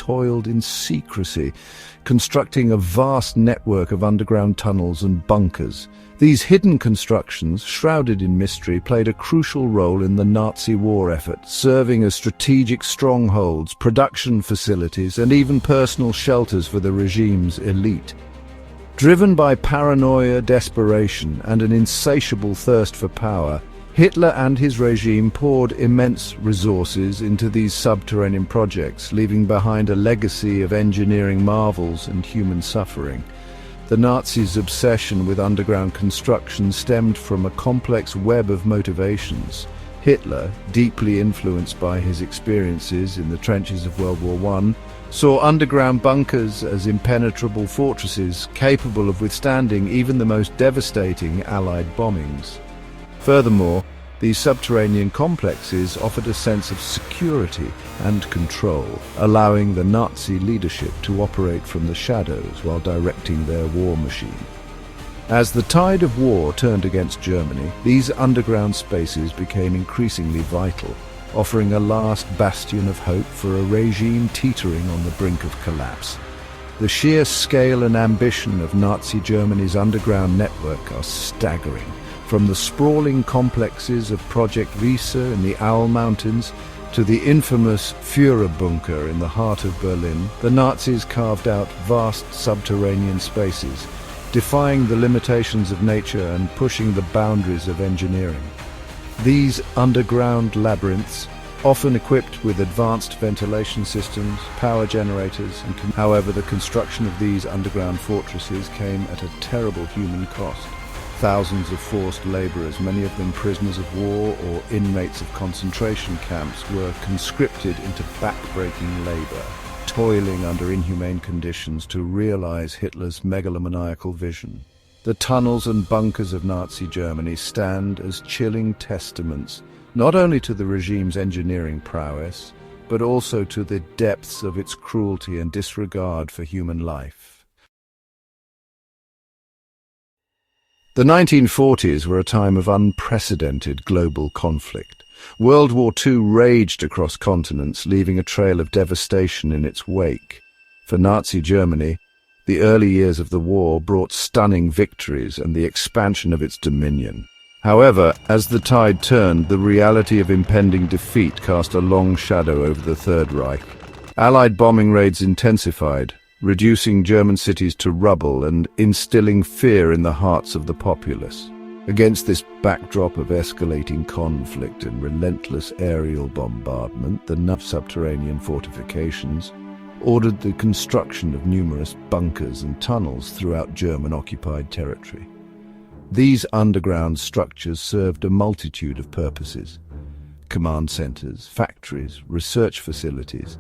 toiled in secrecy, constructing a vast network of underground tunnels and bunkers. These hidden constructions, shrouded in mystery, played a crucial role in the Nazi war effort, serving as strategic strongholds, production facilities, and even personal shelters for the regime's elite. Driven by paranoia, desperation, and an insatiable thirst for power, Hitler and his regime poured immense resources into these subterranean projects, leaving behind a legacy of engineering marvels and human suffering. The Nazis' obsession with underground construction stemmed from a complex web of motivations. Hitler, deeply influenced by his experiences in the trenches of World War I, saw underground bunkers as impenetrable fortresses capable of withstanding even the most devastating Allied bombings. Furthermore, these subterranean complexes offered a sense of security and control, allowing the Nazi leadership to operate from the shadows while directing their war machine. As the tide of war turned against Germany, these underground spaces became increasingly vital, offering a last bastion of hope for a regime teetering on the brink of collapse. The sheer scale and ambition of Nazi Germany's underground network are staggering. From the sprawling complexes of Project Riese in the Owl Mountains to the infamous Führerbunker in the heart of Berlin, the Nazis carved out vast subterranean spaces, defying the limitations of nature and pushing the boundaries of engineering. These underground labyrinths, often equipped with advanced ventilation systems, power generators, however, the construction of these underground fortresses came at a terrible human cost. Thousands of forced laborers, many of them prisoners of war or inmates of concentration camps, were conscripted into back-breaking labor, toiling under inhumane conditions to realize Hitler's megalomaniacal vision. The tunnels and bunkers of Nazi Germany stand as chilling testaments not only to the regime's engineering prowess, but also to the depths of its cruelty and disregard for human life. The 1940s were a time of unprecedented global conflict. World War II raged across continents, leaving a trail of devastation in its wake. For Nazi Germany, the early years of the war brought stunning victories and the expansion of its dominion. However, as the tide turned, the reality of impending defeat cast a long shadow over the Third Reich. Allied bombing raids intensified, reducing German cities to rubble and instilling fear in the hearts of the populace. Against this backdrop of escalating conflict and relentless aerial bombardment, the subterranean fortifications ordered the construction of numerous bunkers and tunnels throughout German-occupied territory. These underground structures served a multitude of purposes: command centers, factories, research facilities,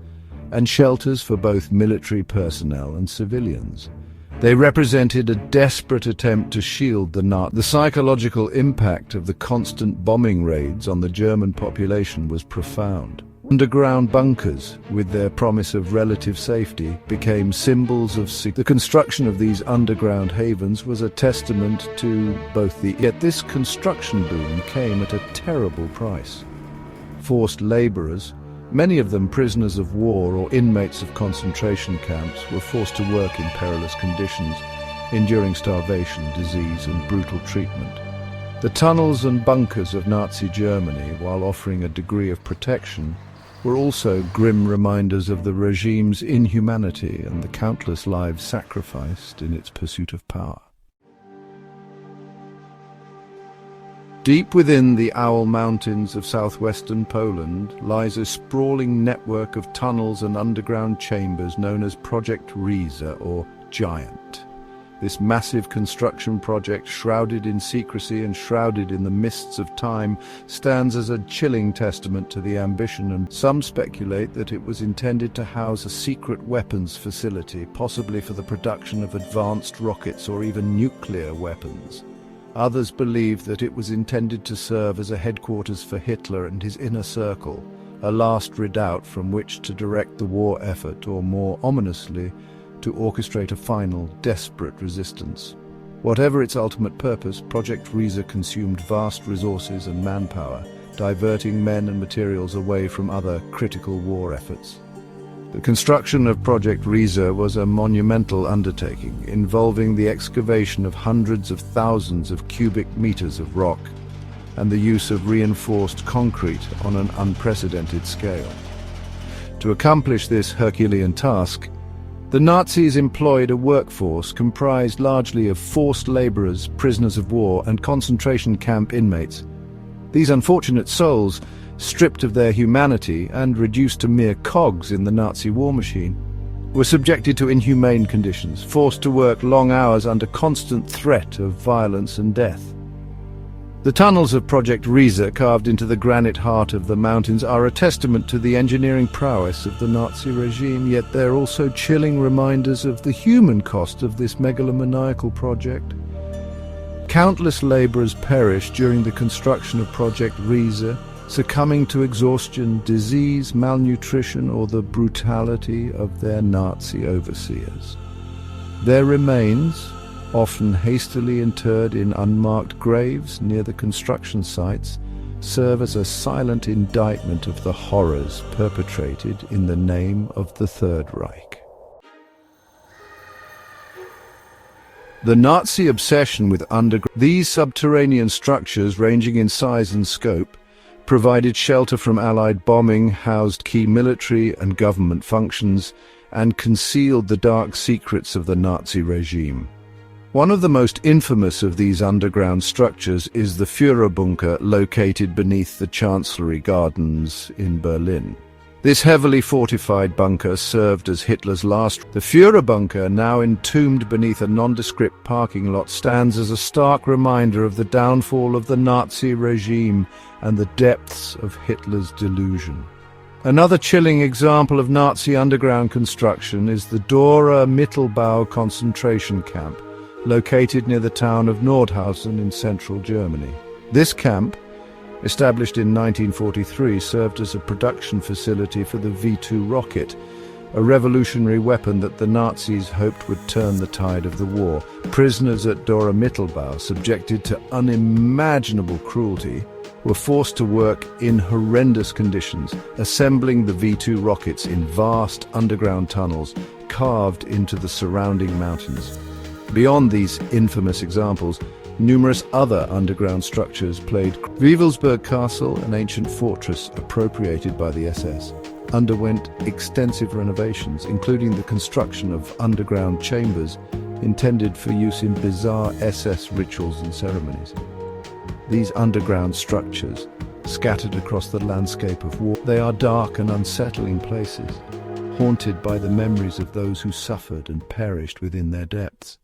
and shelters for both military personnel and civilians. They represented a desperate attempt to shield the psychological impact of the constant bombing raids on the German population was profound. Underground bunkers, with their promise of relative safety, became symbols of the construction of these underground havens was a testament to yet this construction boom came at a terrible price. Forced laborers, many of them prisoners of war or inmates of concentration camps, were forced to work in perilous conditions, enduring starvation, disease, and brutal treatment. The tunnels and bunkers of Nazi Germany, while offering a degree of protection, were also grim reminders of the regime's inhumanity and the countless lives sacrificed in its pursuit of power. Deep within the Owl Mountains of southwestern Poland lies a sprawling network of tunnels and underground chambers known as Project Riese, or Giant. This massive construction project, shrouded in secrecy and shrouded in the mists of time, stands as a chilling testament to the ambition, and some speculate that it was intended to house a secret weapons facility, possibly for the production of advanced rockets or even nuclear weapons. Others believe that it was intended to serve as a headquarters for Hitler and his inner circle, a last redoubt from which to direct the war effort, or more ominously, to orchestrate a final, desperate resistance. Whatever its ultimate purpose, Project Riese consumed vast resources and manpower, diverting men and materials away from other critical war efforts. The construction of Project Riese was a monumental undertaking, involving the excavation of hundreds of thousands of cubic meters of rock and the use of reinforced concrete on an unprecedented scale. To accomplish this Herculean task, the Nazis employed a workforce comprised largely of forced laborers, prisoners of war, and concentration camp inmates. These unfortunate souls, stripped of their humanity and reduced to mere cogs in the Nazi war machine, were subjected to inhumane conditions, forced to work long hours under constant threat of violence and death. The tunnels of Project Riese, carved into the granite heart of the mountains, are a testament to the engineering prowess of the Nazi regime, yet they're also chilling reminders of the human cost of this megalomaniacal project. Countless laborers perished during the construction of Project Riese, succumbing to exhaustion, disease, malnutrition, or the brutality of their Nazi overseers. Their remains, often hastily interred in unmarked graves near the construction sites, serve as a silent indictment of the horrors perpetrated in the name of the Third Reich. The Nazi obsession with these subterranean structures, ranging in size and scope, provided shelter from Allied bombing, housed key military and government functions, and concealed the dark secrets of the Nazi regime. One of the most infamous of these underground structures is the Führerbunker, located beneath the Chancellery Gardens in Berlin. This heavily fortified bunker served as Hitler's last. The Führerbunker, now entombed beneath a nondescript parking lot, stands as a stark reminder of the downfall of the Nazi regime and the depths of Hitler's delusion. Another chilling example of Nazi underground construction is the Dora Mittelbau concentration camp, located near the town of Nordhausen in central Germany. This camp, established in 1943, served as a production facility for the V-2 rocket, a revolutionary weapon that the Nazis hoped would turn the tide of the war. Prisoners at Dora Mittelbau, subjected to unimaginable cruelty, were forced to work in horrendous conditions, assembling the V-2 rockets in vast underground tunnels carved into the surrounding mountains. Beyond these infamous examples, numerous other underground structures played. Wewelsburg Castle, an ancient fortress appropriated by the SS, underwent extensive renovations, including the construction of underground chambers intended for use in bizarre SS rituals and ceremonies. These underground structures, scattered across the landscape of war, they are dark and unsettling places, haunted by the memories of those who suffered and perished within their depths.